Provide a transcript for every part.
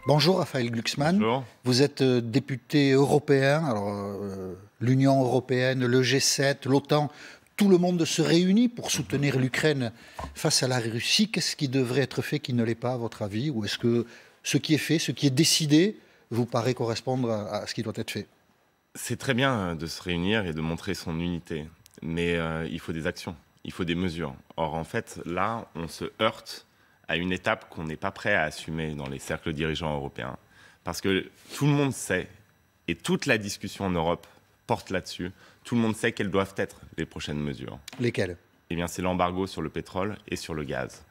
Bonjour Raphaël Glucksmann. Bonjour. Vous êtes député européen. Alors, l'Union européenne, le G7, l'OTAN, tout le monde se réunit pour soutenir l'Ukraine face à la Russie. Qu'est-ce qui devrait être fait qui ne l'est pas, à votre avis? Ou est-ce que ce qui est fait, ce qui est décidé, vous paraît correspondre à ce qui doit être fait? C'est très bien de se réunir et de montrer son unité, mais il faut des actions, il faut des mesures. Or, en fait, là, on se heurte à une étape qu'on n'est pas prêt à assumer dans les cercles dirigeants européens. Parce que tout le monde sait, et toute la discussion en Europe porte là-dessus, tout le monde sait quelles doivent être les prochaines mesures. Lesquelles? Eh bien, c'est l'embargo sur le pétrole et sur le gaz.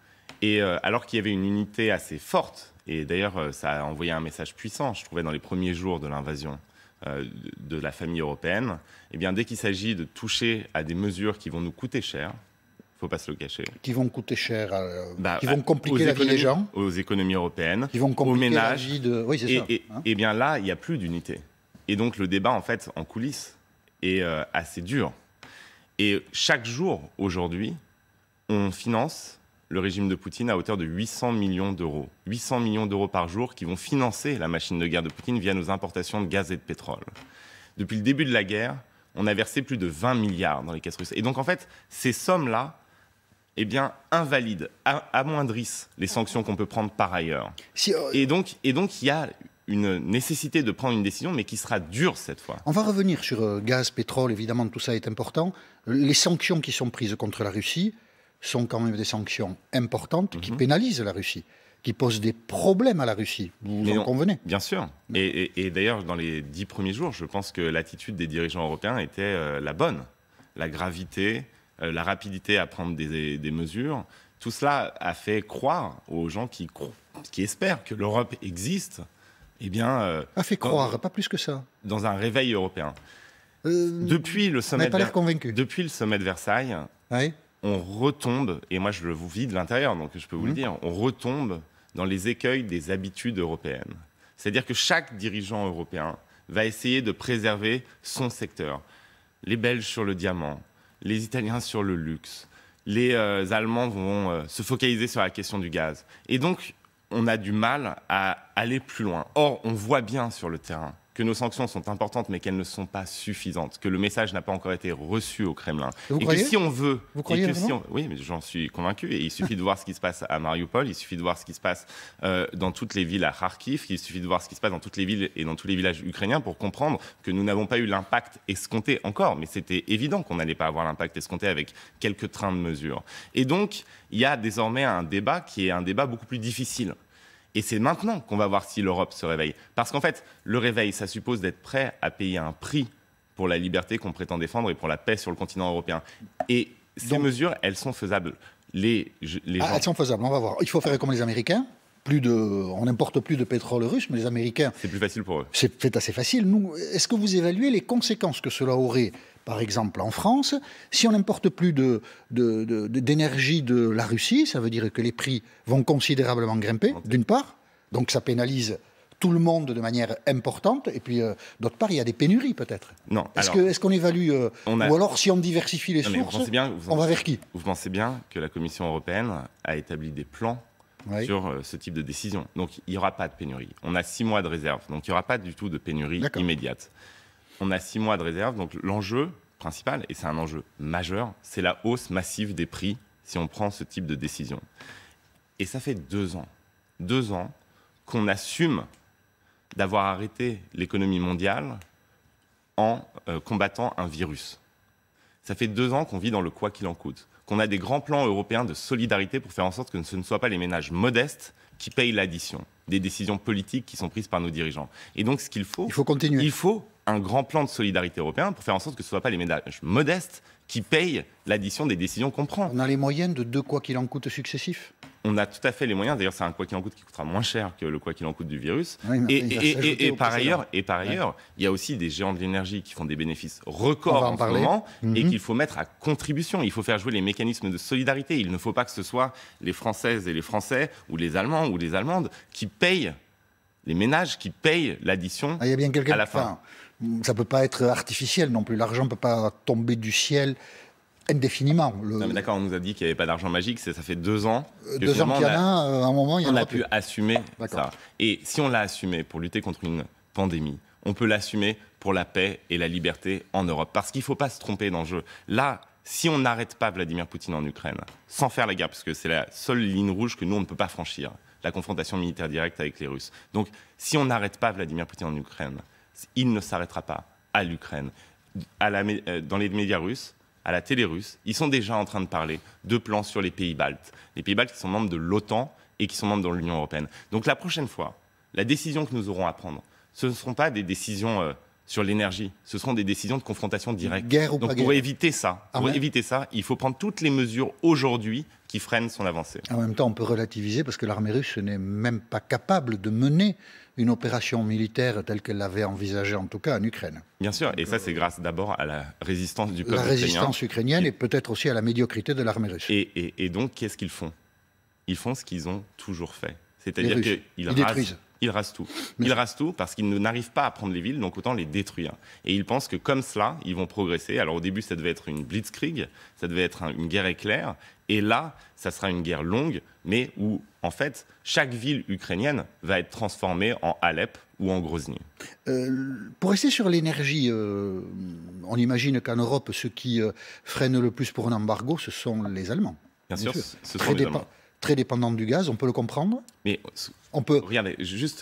Et alors qu'il y avait une unité assez forte, et d'ailleurs, ça a envoyé un message puissant, je trouvais, dans les premiers jours de l'invasion de la famille européenne, eh bien, dès qu'il s'agit de toucher à des mesures qui vont nous coûter cher, il ne faut pas se le cacher. Qui vont coûter cher, qui vont compliquer la vie des gens. Aux économies européennes, qui vont compliquer aux ménages. La vie de... Oui, c'est ça. Et bien là, il n'y a plus d'unité. Et donc le débat, en fait, en coulisses, est assez dur. Et chaque jour, aujourd'hui, on finance le régime de Poutine à hauteur de 800 millions d'euros. 800 millions d'euros par jour qui vont financer la machine de guerre de Poutine via nos importations de gaz et de pétrole. Depuis le début de la guerre, on a versé plus de 20 milliards dans les caisses russes. Et donc, en fait, ces sommes-là, eh bien, invalident, amoindrissent les sanctions qu'on peut prendre par ailleurs. Et donc, il y a une nécessité de prendre une décision, mais qui sera dure cette fois. On va revenir sur gaz, pétrole, évidemment, tout ça est important. Les sanctions qui sont prises contre la Russie sont quand même des sanctions importantes qui pénalisent la Russie, qui posent des problèmes à la Russie. Vous en convenez? Bien sûr. Et d'ailleurs, dans les 10 premiers jours, je pense que l'attitude des dirigeants européens était la bonne. La gravité, la rapidité à prendre des mesures, tout cela a fait croire aux gens qui espèrent que l'Europe existe, eh bien... a fait croire, pas plus que ça. Dans un réveil européen. Depuis le sommet de Versailles, oui. On retombe, et moi je le vis de l'intérieur, donc je peux vous le dire, on retombe dans les écueils des habitudes européennes. C'est-à-dire que chaque dirigeant européen va essayer de préserver son secteur. Les Belges sur le diamant, les Italiens sur le luxe, les Allemands vont se focaliser sur la question du gaz. Et donc, on a du mal à aller plus loin. Or, on voit bien sur le terrain que nos sanctions sont importantes, mais qu'elles ne sont pas suffisantes, que le message n'a pas encore été reçu au Kremlin. Vous croyez? Que si on veut... Vous croyez vraiment? Oui, mais j'en suis convaincu. Et il suffit de voir ce qui se passe à Mariupol, il suffit de voir ce qui se passe dans toutes les villes à Kharkiv, il suffit de voir ce qui se passe dans toutes les villes et dans tous les villages ukrainiens pour comprendre que nous n'avons pas eu l'impact escompté encore. Mais c'était évident qu'on n'allait pas avoir l'impact escompté avec quelques trains de mesures. Et donc, il y a désormais un débat qui est un débat beaucoup plus difficile. Et c'est maintenant qu'on va voir si l'Europe se réveille. Parce qu'en fait, le réveil, ça suppose d'être prêt à payer un prix pour la liberté qu'on prétend défendre et pour la paix sur le continent européen. Et ces mesures, elles sont faisables. Elles sont faisables, on va voir. Il faut faire comme les Américains. On n'importe plus de pétrole russe, mais les Américains... C'est plus facile pour eux. C'est assez facile. Nous, est-ce que vous évaluez les conséquences que cela aurait, par exemple, en France, si on n'importe plus d'énergie de la Russie? Ça veut dire que les prix vont considérablement grimper, d'une part. Donc ça pénalise tout le monde de manière importante. Et puis, d'autre part, il y a des pénuries, peut-être. Non. Est-ce qu'on évalue... Ou alors, si on diversifie les sources, on va vers qui? Vous pensez bien que la Commission européenne a établi des plans sur ce type de décision. Donc, il n'y aura pas de pénurie. On a 6 mois de réserve. Donc, il n'y aura pas du tout de pénurie immédiate. On a 6 mois de réserve. Donc, l'enjeu principal, et c'est un enjeu majeur, c'est la hausse massive des prix si on prend ce type de décision. Et ça fait 2 ans. 2 ans qu'on assume d'avoir arrêté l'économie mondiale en combattant un virus. Ça fait 2 ans qu'on vit dans le quoi qu'il en coûte, qu'on a des grands plans européens de solidarité pour faire en sorte que ce ne soient pas les ménages modestes qui payent l'addition des décisions politiques qui sont prises par nos dirigeants. Et donc, ce qu'il faut... Il faut continuer. Il faut un grand plan de solidarité européen pour faire en sorte que ce ne soient pas les ménages modestes qui payent l'addition des décisions qu'on prend. On a les moyens de 2 quoi qu'il en coûte successifs? On a tout à fait les moyens. D'ailleurs, c'est un quoi qu'il en coûte qui coûtera moins cher que le quoi qu'il en coûte du virus. Oui, et par ailleurs, il y a aussi des géants de l'énergie qui font des bénéfices records en ce moment et qu'il faut mettre à contribution. Il faut faire jouer les mécanismes de solidarité. Il ne faut pas que ce soit les Françaises et les Français ou les Allemands ou les Allemandes qui payent, les ménages qui payent l'addition à la fin. Ça ne peut pas être artificiel non plus. L'argent ne peut pas tomber du ciel indéfiniment. Non, mais d'accord, on nous a dit qu'il n'y avait pas d'argent magique, ça fait 2 ans. 2 ans qu'il y en a, à un moment, il y en a pu assumer ça. Et si on l'a assumé pour lutter contre une pandémie, on peut l'assumer pour la paix et la liberté en Europe. Parce qu'il ne faut pas se tromper dans le jeu. Là, si on n'arrête pas Vladimir Poutine en Ukraine, sans faire la guerre, parce que c'est la seule ligne rouge que nous, on ne peut pas franchir, la confrontation militaire directe avec les Russes. Donc, si on n'arrête pas Vladimir Poutine en Ukraine, il ne s'arrêtera pas à l'Ukraine. Dans les médias russes, à la télé russe, ils sont déjà en train de parler de plans sur les pays baltes. Les pays baltes qui sont membres de l'OTAN et qui sont membres de l'Union européenne. Donc la prochaine fois, la décision que nous aurons à prendre, ce ne seront pas des décisions sur l'énergie, ce seront des décisions de confrontation directe. Guerre ou pas Donc guerre. Pour éviter ça, il faut prendre toutes les mesures aujourd'hui qui freinent son avancée. En même temps, on peut relativiser parce que l'armée russe n'est même pas capable de mener une opération militaire telle qu'elle l'avait envisagée, en tout cas en Ukraine. Bien sûr, et ça c'est grâce d'abord à la résistance du peuple ukrainien. La résistance ukrainienne et peut-être aussi à la médiocrité de l'armée russe. Et donc, qu'est-ce qu'ils font? Ils font ce qu'ils ont toujours fait. C'est-à-dire qu'ils détruisent. Ils rasent tout. Ils rasent tout parce qu'ils n'arrivent pas à prendre les villes, donc autant les détruire. Et ils pensent que comme cela, ils vont progresser. Alors au début, ça devait être une blitzkrieg, ça devait être une guerre éclair. Et là, ça sera une guerre longue, mais où, en fait, chaque ville ukrainienne va être transformée en Alep ou en Grozny. Pour rester sur l'énergie, on imagine qu'en Europe, ce qui freine le plus pour un embargo, ce sont les Allemands. Bien sûr, ce sont les Allemands. Très dépendants du gaz, on peut le comprendre. Mais regardez,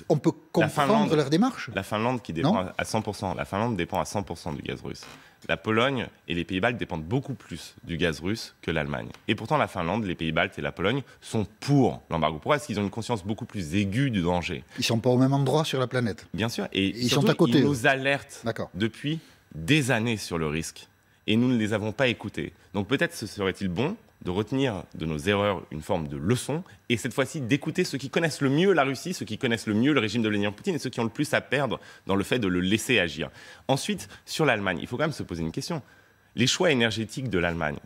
on peut comprendre leur démarche. La Finlande qui dépend à 100%. La Finlande dépend à 100% du gaz russe. La Pologne et les Pays-Baltes dépendent beaucoup plus du gaz russe que l'Allemagne. Et pourtant, la Finlande, les Pays-Baltes et la Pologne sont pour l'embargo. Pourquoi? Parce qu'ils ont une conscience beaucoup plus aiguë du danger. Ils ne sont pas au même endroit sur la planète. Bien sûr. Et ils surtout, sont à côté. Ils nous alertent depuis des années sur le risque. Et nous ne les avons pas écoutés. Donc peut-être serait-il bon de retenir de nos erreurs une forme de leçon, et cette fois-ci d'écouter ceux qui connaissent le mieux la Russie, ceux qui connaissent le mieux le régime de Vladimir Poutine, et ceux qui ont le plus à perdre dans le fait de le laisser agir. Ensuite, sur l'Allemagne, il faut quand même se poser une question. Les choix énergétiques de l'Allemagne,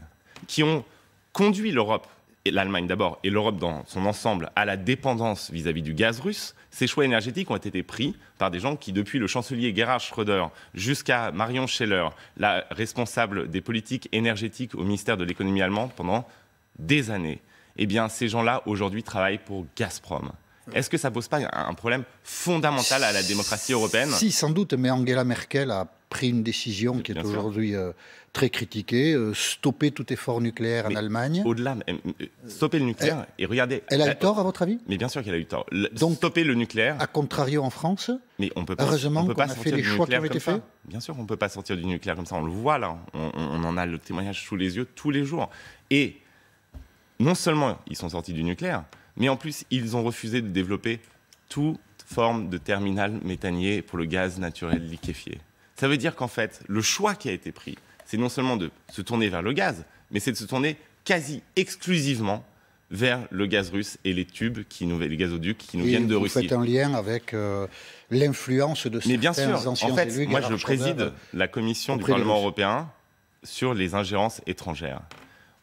qui ont conduit l'Europe, et l'Allemagne d'abord, et l'Europe dans son ensemble, à la dépendance vis-à-vis du gaz russe, ces choix énergétiques ont été pris par des gens qui, depuis le chancelier Gerhard Schröder jusqu'à Marion Scheller, la responsable des politiques énergétiques au ministère de l'économie allemand pendant des années, eh bien, ces gens-là, aujourd'hui, travaillent pour Gazprom. Est-ce que ça ne pose pas un problème fondamental à la démocratie européenne? Si, sans doute, mais Angela Merkel a pris une décision qui est aujourd'hui très critiquée, stopper tout effort nucléaire en Allemagne. Au-delà, stopper le nucléaire, et regardez... Elle a eu tort, à votre avis? Mais bien sûr qu'elle a eu tort. Donc, stopper le nucléaire... A contrario en France, mais on peut pas, heureusement qu'on a fait les choix qui ont été faits. Bien sûr qu'on ne peut pas sortir du nucléaire comme ça, on le voit là, on en a le témoignage sous les yeux tous les jours. Et non seulement ils sont sortis du nucléaire, mais en plus ils ont refusé de développer toute forme de terminal méthanier pour le gaz naturel liquéfié. Ça veut dire qu'en fait, le choix qui a été pris, c'est non seulement de se tourner vers le gaz, mais c'est de se tourner quasi exclusivement vers le gaz russe et les tubes, les gazoducs qui nous viennent de Russie. Vous faites un lien avec l'influence de certains anciens élus. Mais bien sûr, en fait, moi je préside la commission du Parlement européen sur les ingérences étrangères.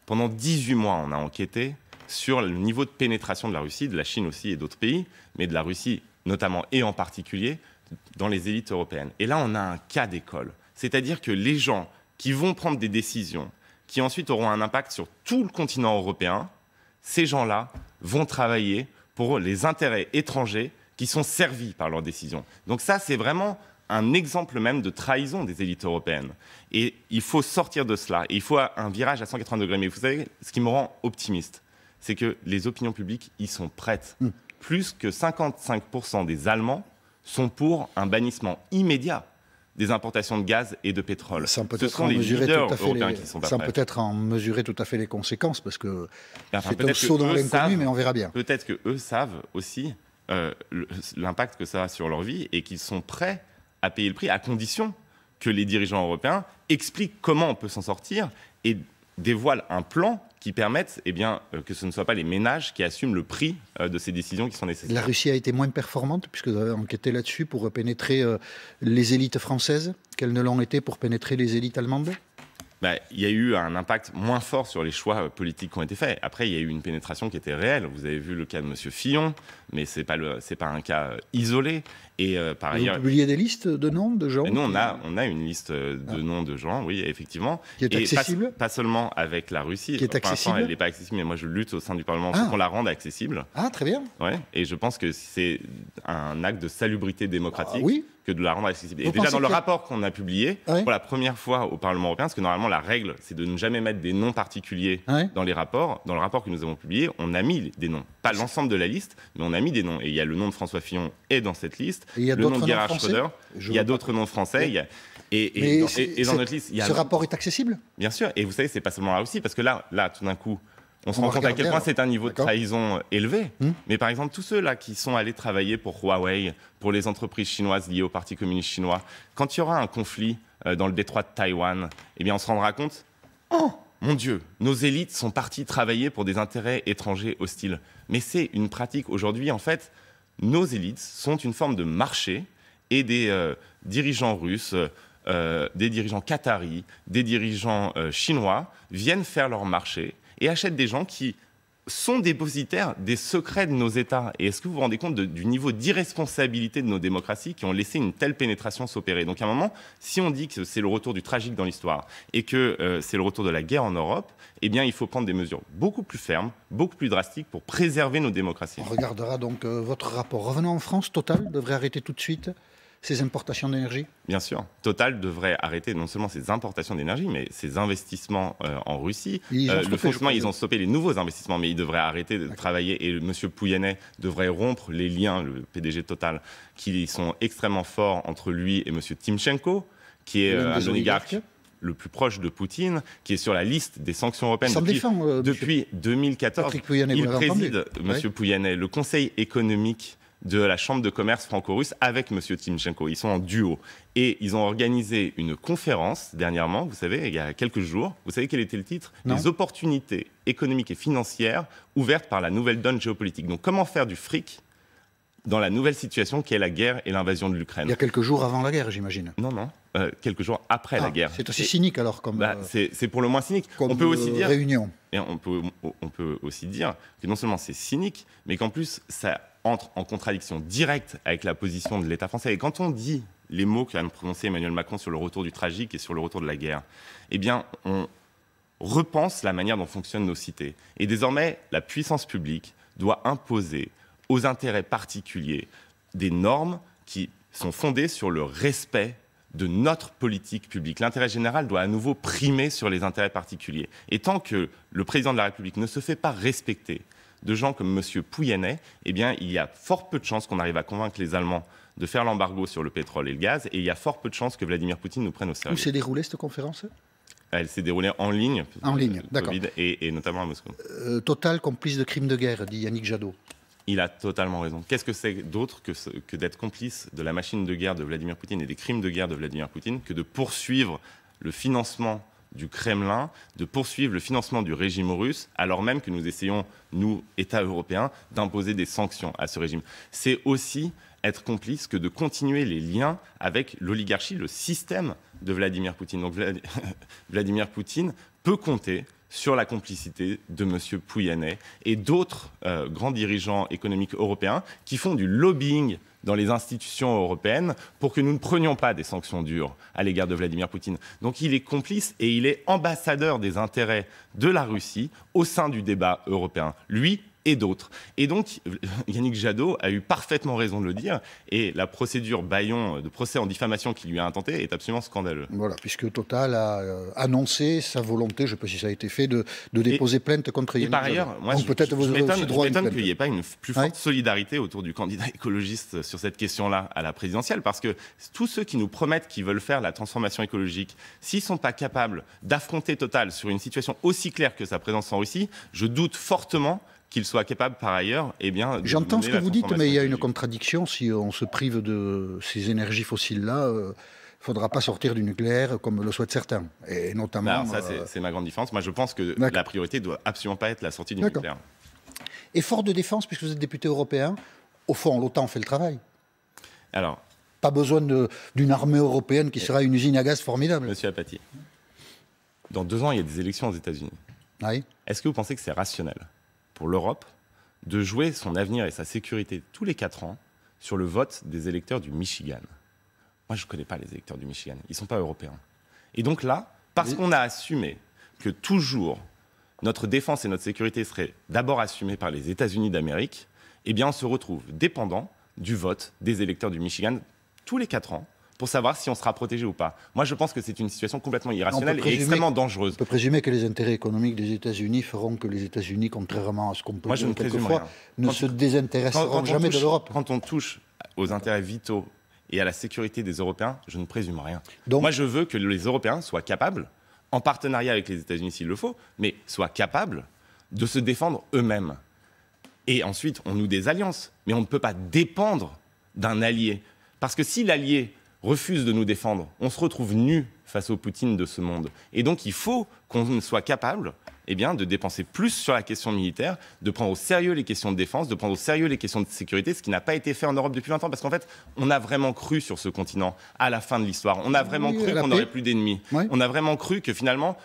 Pendant 18 mois, on a enquêté sur le niveau de pénétration de la Russie, de la Chine aussi et d'autres pays, mais de la Russie notamment et en particulier dans les élites européennes. Et là, on a un cas d'école. C'est-à-dire que les gens qui vont prendre des décisions qui ensuite auront un impact sur tout le continent européen, ces gens-là vont travailler pour les intérêts étrangers qui sont servis par leurs décisions. Donc ça, c'est vraiment un exemple même de trahison des élites européennes. Et il faut sortir de cela. Et il faut un virage à 180 degrés. Mais vous savez, ce qui me rend optimiste, c'est que les opinions publiques y sont prêtes. Plus que 55% des Allemands sont pour un bannissement immédiat des importations de gaz et de pétrole. Ce sont les leaders européens qui sont pas prêts. Sans peut-être en mesurer tout à fait les conséquences, parce que c'est un saut dans l'inconnu, mais on verra bien. Peut-être qu'eux savent aussi l'impact que ça a sur leur vie et qu'ils sont prêts à payer le prix, à condition que les dirigeants européens expliquent comment on peut s'en sortir et dévoilent un plan qui permette que ce ne soit pas les ménages qui assument le prix de ces décisions qui sont nécessaires. La Russie a été moins performante, puisque vous avez enquêté là-dessus, pour pénétrer les élites françaises, qu'elles ne l'ont été pour pénétrer les élites allemandes? Il y a eu un impact moins fort sur les choix politiques qui ont été faits. Après, il y a eu une pénétration qui était réelle. Vous avez vu le cas de M. Fillon, mais ce n'est pas un cas isolé. Et par ailleurs, vous publiez des listes de noms de gens? Nous, on a une liste de noms de gens, oui, effectivement. Qui est accessible? Pas seulement avec la Russie. Qui est accessible? Elle n'est pas accessible, mais moi, je lutte au sein du Parlement pour qu'on la rende accessible. Ah, très bien. Ouais, et je pense que c'est un acte de salubrité démocratique que de la rendre accessible. Vous et déjà, dans le rapport qu'on a publié, pour la première fois au Parlement européen, parce que normalement, la règle, c'est de ne jamais mettre des noms particuliers dans les rapports. Dans le rapport que nous avons publié, on a mis des noms. Pas l'ensemble de la liste, mais on a mis des noms. Et il y a le nom de François Fillon est dans cette liste. Et il y a le nom de Gerhard Schröder. Il y a d'autres noms français. Et dans notre liste, ce rapport est accessible? Bien sûr. Et vous savez, c'est pas seulement la Russie, parce que là, tout d'un coup, on se rend compte à quel point c'est un niveau de trahison élevé. Mais par exemple, tous ceux-là qui sont allés travailler pour Huawei, pour les entreprises chinoises liées au Parti communiste chinois, quand il y aura un conflit dans le détroit de Taïwan, eh bien, on se rendra compte, oh, mon Dieu, nos élites sont parties travailler pour des intérêts étrangers hostiles. Mais c'est une pratique aujourd'hui, en fait, nos élites sont une forme de marché et des dirigeants russes, des dirigeants qataris, des dirigeants chinois viennent faire leur marché et achètent des gens qui sont dépositaires des secrets de nos États. Et est-ce que vous vous rendez compte du niveau d'irresponsabilité de nos démocraties qui ont laissé une telle pénétration s'opérer? Donc à un moment, si on dit que c'est le retour du tragique dans l'histoire et que c'est le retour de la guerre en Europe, eh bien il faut prendre des mesures beaucoup plus fermes, beaucoup plus drastiques pour préserver nos démocraties. On regardera donc votre rapport. Revenons en France, Total devrait arrêter tout de suite ces importations d'énergie? Bien sûr. Total devrait arrêter non seulement ses importations d'énergie, mais ses investissements en Russie. Le fonctionnement, ils ont stoppé les nouveaux investissements, mais ils devraient arrêter de travailler. Et M. Pouyanné devrait rompre les liens, le PDG de Total, qui sont extrêmement forts entre lui et M. Timchenko, qui est un oligarque le plus proche de Poutine, qui est sur la liste des sanctions européennes depuis 2014. Il préside, M. Pouyanné, le Conseil économique de la Chambre de commerce franco-russe avec M. Timchenko. Ils sont en duo. Et ils ont organisé une conférence dernièrement, vous savez, il y a quelques jours. Vous savez quel était le titre? Les opportunités économiques et financières ouvertes par la nouvelle donne géopolitique. Donc comment faire du fric dans la nouvelle situation qui est la guerre et l'invasion de l'Ukraine. Il y a quelques jours avant la guerre, j'imagine. Non. Quelques jours après la guerre. C'est aussi cynique alors comme. C'est pour le moins cynique. Comme on peut aussi dire. Réunion. Et on peut aussi dire que non seulement c'est cynique, mais qu'en plus ça entre en contradiction directe avec la position de l'État français. Et quand on dit les mots qu'a prononcé Emmanuel Macron sur le retour du tragique et sur le retour de la guerre, eh bien on repense la manière dont fonctionnent nos cités. Et désormais, la puissance publique doit imposer aux intérêts particuliers des normes qui sont fondées sur le respect de notre politique publique. L'intérêt général doit à nouveau primer sur les intérêts particuliers. Et tant que le président de la République ne se fait pas respecter de gens comme M. Pouyanné, eh bien, il y a fort peu de chances qu'on arrive à convaincre les Allemands de faire l'embargo sur le pétrole et le gaz, et il y a fort peu de chances que Vladimir Poutine nous prenne au sérieux. Où s'est déroulée cette conférence ? Elle s'est déroulée en ligne. En ligne, d'accord. Et notamment à Moscou. Total complice de crimes de guerre, dit Yannick Jadot. Il a totalement raison. Qu'est-ce que c'est d'autre que d'être complice de la machine de guerre de Vladimir Poutine et des crimes de guerre de Vladimir Poutine que de poursuivre le financement du Kremlin, de poursuivre le financement du régime russe, alors même que nous essayons, nous, États européens, d'imposer des sanctions à ce régime. C'est aussi être complice que de continuer les liens avec l'oligarchie, le système de Vladimir Poutine. Donc Vladimir Poutine peut compter sur la complicité de M. Pouyanné et d'autres grands dirigeants économiques européens qui font du lobbying dans les institutions européennes pour que nous ne prenions pas des sanctions dures à l'égard de Vladimir Poutine. Donc il est complice et il est ambassadeur des intérêts de la Russie au sein du débat européen. Lui et d'autres. Et donc, Yannick Jadot a eu parfaitement raison de le dire, et la procédure Bayon de procès en diffamation qui lui a intenté est absolument scandaleuse. Voilà, puisque Total a annoncé sa volonté, je ne sais pas si ça a été fait, de déposer plainte contre Yannick Jadot. Par ailleurs, moi, je m'étonne qu'il n'y ait pas une plus forte solidarité autour du candidat écologiste sur cette question-là à la présidentielle, parce que tous ceux qui nous promettent qu'ils veulent faire la transformation écologique, s'ils ne sont pas capables d'affronter Total sur une situation aussi claire que sa présence en Russie, je doute fortement qu'il soit capable par ailleurs, J'entends ce que vous dites, mais il y a une contradiction. Si on se prive de ces énergies fossiles-là, il ne faudra pas sortir du nucléaire comme le souhaitent certains. Et notamment... ça, c'est ma grande différence. Moi, je pense que la priorité ne doit absolument pas être la sortie du nucléaire. Effort de défense, puisque vous êtes député européen, au fond, l'OTAN fait le travail. Alors, pas besoin d'une armée européenne qui sera une usine à gaz formidable. Monsieur Apathy, Dans 2 ans, il y a des élections aux États-Unis. Oui. Est-ce que vous pensez que c'est rationnel pour l'Europe de jouer son avenir et sa sécurité tous les 4 ans sur le vote des électeurs du Michigan? Moi, je ne connais pas les électeurs du Michigan. Ils ne sont pas européens. Et donc là, parce qu'on a assumé que toujours notre défense et notre sécurité seraient d'abord assumées par les États-Unis d'Amérique, eh bien, on se retrouve dépendant du vote des électeurs du Michigan tous les 4 ans pour savoir si on sera protégé ou pas. Moi, je pense que c'est une situation complètement irrationnelle et extrêmement dangereuse. On peut présumer que les intérêts économiques des États-Unis feront que les États-Unis, contrairement à ce qu'on peut dire quelquefois, ne se désintéresseront jamais de l'Europe. Quand on touche aux intérêts vitaux et à la sécurité des Européens, je ne présume rien. Donc, moi, je veux que les Européens soient capables, en partenariat avec les États-Unis s'il le faut, mais soient capables de se défendre eux-mêmes. Et ensuite, on noue des alliances, mais on ne peut pas dépendre d'un allié. Parce que si l'allié refuse de nous défendre, on se retrouve nus face au Poutine de ce monde. Et donc, il faut qu'on soit capable de dépenser plus sur la question militaire, de prendre au sérieux les questions de défense, de prendre au sérieux les questions de sécurité, ce qui n'a pas été fait en Europe depuis 20 ans. Parce qu'en fait, on a vraiment cru sur ce continent à la fin de l'histoire. On a vraiment cru qu'on n'aurait plus d'ennemis. Oui. On a vraiment cru que finalement,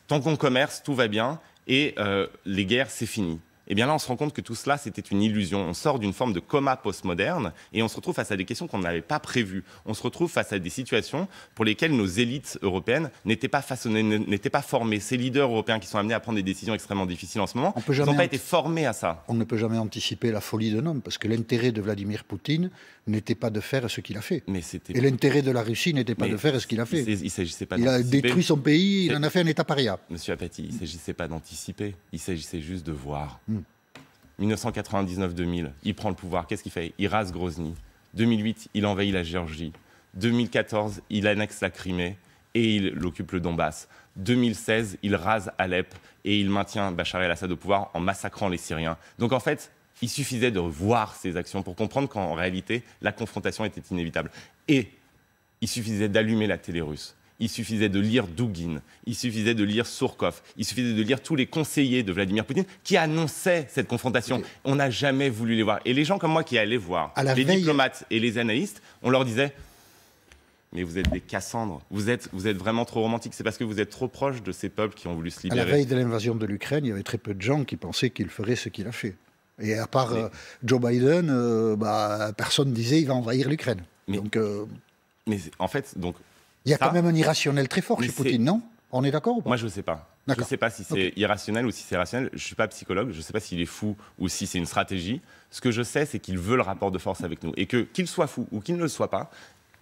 tant qu'on commerce, tout va bien et les guerres, c'est fini. Et bien là, on se rend compte que tout cela, c'était une illusion. On sort d'une forme de coma postmoderne et on se retrouve face à des questions qu'on n'avait pas prévues. On se retrouve face à des situations pour lesquelles nos élites européennes n'étaient pas façonnées, n'étaient pas formées. Ces leaders européens qui sont amenés à prendre des décisions extrêmement difficiles en ce moment, ils n'ont pas été formés à ça. On ne peut jamais anticiper la folie d'un homme parce que l'intérêt de Vladimir Poutine n'était pas de faire ce qu'il a fait. Et l'intérêt de la Russie n'était pas de faire ce qu'il a fait. Il a détruit son pays, il en a fait un État paria. Monsieur Apathy, il ne s'agissait pas d'anticiper, il s'agissait juste de voir. 1999-2000, il prend le pouvoir, qu'est-ce qu'il fait? Il rase Grozny. 2008, il envahit la Géorgie. 2014, il annexe la Crimée et il occupe le Donbass. 2016, il rase Alep et il maintient Bachar el-Assad au pouvoir en massacrant les Syriens. Donc en fait, il suffisait de voir ces actions pour comprendre qu'en réalité, la confrontation était inévitable. Et il suffisait d'allumer la télé russe. Il suffisait de lire Douguin, il suffisait de lire Surkov, il suffisait de lire tous les conseillers de Vladimir Poutine qui annonçaient cette confrontation. Okay. On n'a jamais voulu les voir. Et les gens comme moi qui allaient voir, les diplomates et les analystes, on leur disait « Mais vous êtes des Cassandres, vous êtes vraiment trop romantiques, c'est parce que vous êtes trop proches de ces peuples qui ont voulu se libérer. » À la veille de l'invasion de l'Ukraine, il y avait très peu de gens qui pensaient qu'il ferait ce qu'il a fait. Et à part Joe Biden, personne ne disait « il va envahir l'Ukraine ». Mais en fait, donc... Il y a quand même un irrationnel très fort chez Poutine, non? On est d'accord ou pas? Moi, je ne sais pas. Je ne sais pas si c'est irrationnel ou si c'est rationnel. Je ne suis pas psychologue, je ne sais pas s'il est fou ou si c'est une stratégie. Ce que je sais, c'est qu'il veut le rapport de force avec nous. Et que, qu'il soit fou ou qu'il ne le soit pas,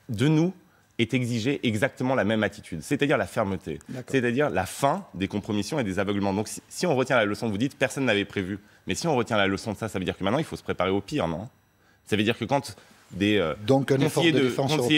de nous est exigée exactement la même attitude. C'est-à-dire la fermeté. C'est-à-dire la fin des compromissions et des aveuglements. Donc, si on retient la leçon, vous dites, personne n'avait prévu. Mais si on retient la leçon de ça, ça veut dire que maintenant, il faut se préparer au pire, non? Ça veut dire que quand... des conseillers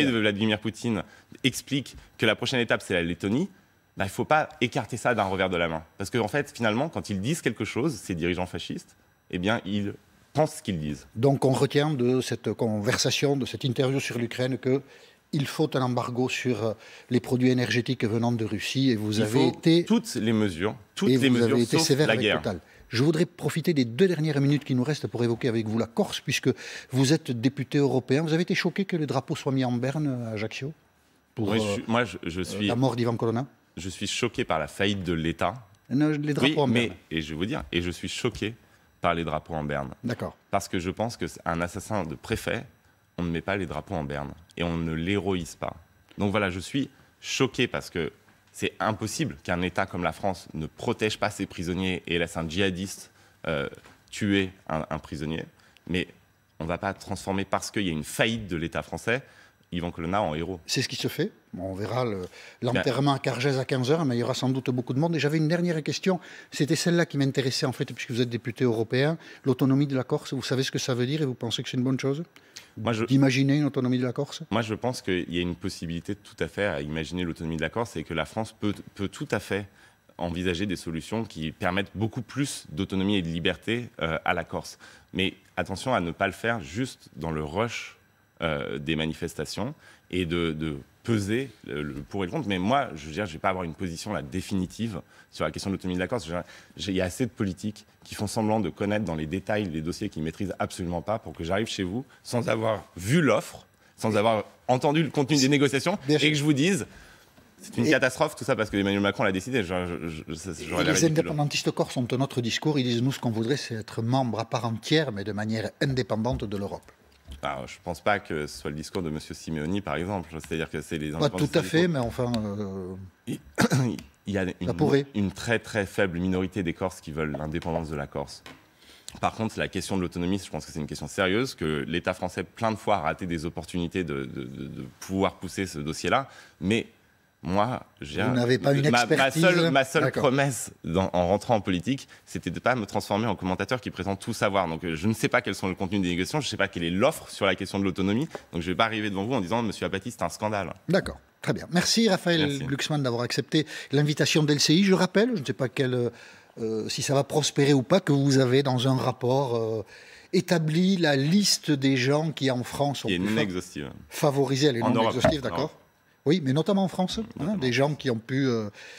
de Vladimir Poutine expliquent que la prochaine étape, c'est la Lettonie, il ne faut pas écarter ça d'un revers de la main. Parce qu'en fait, finalement, quand ils disent quelque chose, ces dirigeants fascistes, eh bien, ils pensent ce qu'ils disent. Donc, on retient de cette conversation, de cette interview sur l'Ukraine, qu'il faut un embargo sur les produits énergétiques venant de Russie, et vous avez été... toutes les mesures sauf la guerre. Total. Je voudrais profiter des 2 dernières minutes qui nous restent pour évoquer avec vous la Corse, puisque vous êtes député européen. Vous avez été choqué que le drapeau soit mis en berne à Ajaccio pour je suis la mort d'Ivan Colonna? Je suis choqué par la faillite de l'État. Les drapeaux en berne. Et je vais vous dire, et je suis choqué par les drapeaux en berne. D'accord. Parce que je pense qu'un assassin de préfet, on ne met pas les drapeaux en berne et on ne l'héroïse pas. Donc voilà, je suis choqué parce que c'est impossible qu'un État comme la France ne protège pas ses prisonniers et laisse un djihadiste tuer un prisonnier. Mais on ne va pas transformer, parce qu'il y a une faillite de l'État français, Ivan Colonna en héros. C'est ce qui se fait. On verra l'enterrement à Cargèse à 15h, mais il y aura sans doute beaucoup de monde. Et j'avais une dernière question. C'était celle-là qui m'intéressait, en fait, puisque vous êtes député européen. L'autonomie de la Corse, vous savez ce que ça veut dire et vous pensez que c'est une bonne chose d'imaginer une autonomie de la Corse? Moi, je pense qu'il y a une possibilité tout à fait à imaginer l'autonomie de la Corse et que la France peut tout à fait envisager des solutions qui permettent beaucoup plus d'autonomie et de liberté à la Corse. Mais attention à ne pas le faire juste dans le rush des manifestations et de peser le pour et le contre. Mais moi, je veux dire, je ne vais pas avoir une position définitive sur la question de l'autonomie de la Corse. Il y a assez de politiques qui font semblant de connaître dans les détails les dossiers qu'ils ne maîtrisent absolument pas pour que j'arrive chez vous sans avoir vu l'offre, sans avoir entendu le contenu des négociations et que je vous dise C'est une catastrophe, tout ça, parce que Emmanuel Macron l'a décidé. Les indépendantistes corses ont un autre discours. Ils disent, nous, ce qu'on voudrait, c'est être membre à part entière, mais de manière indépendante de l'Europe. Alors, je ne pense pas que ce soit le discours de M. Simeoni, par exemple. C'est-à-dire que c'est les... Pas tout à fait, mais enfin... Il y a une très très faible minorité des Corses qui veulent l'indépendance de la Corse. Par contre, la question de l'autonomie, je pense que c'est une question sérieuse, que l'État français, plein de fois, a raté des opportunités de pouvoir pousser ce dossier-là. Mais moi, vous n'avez pas une expertise. Ma seule promesse en rentrant en politique, c'était de ne pas me transformer en commentateur qui présente tout savoir. Donc je ne sais pas quels sont le contenu des négociations, je ne sais pas quelle est l'offre sur la question de l'autonomie. Donc je ne vais pas arriver devant vous en disant « Monsieur Apathy, c'est un scandale ». D'accord. Très bien. Merci Raphaël Glucksmann d'avoir accepté l'invitation d'LCI. Je rappelle, je ne sais pas si ça va prospérer ou pas, que vous avez dans un rapport établi la liste des gens qui en France ont pu favoriser. Elle est non exhaustive, d'accord. Oui, mais notamment en France, des gens qui ont pu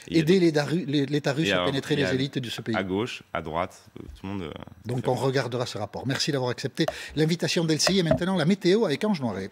aider l'État russe à pénétrer les élites de ce pays. À gauche, à droite, tout le monde... Donc on regardera ce rapport. Merci d'avoir accepté l'invitation d'LCI. Et maintenant la météo avec Ange Noiret.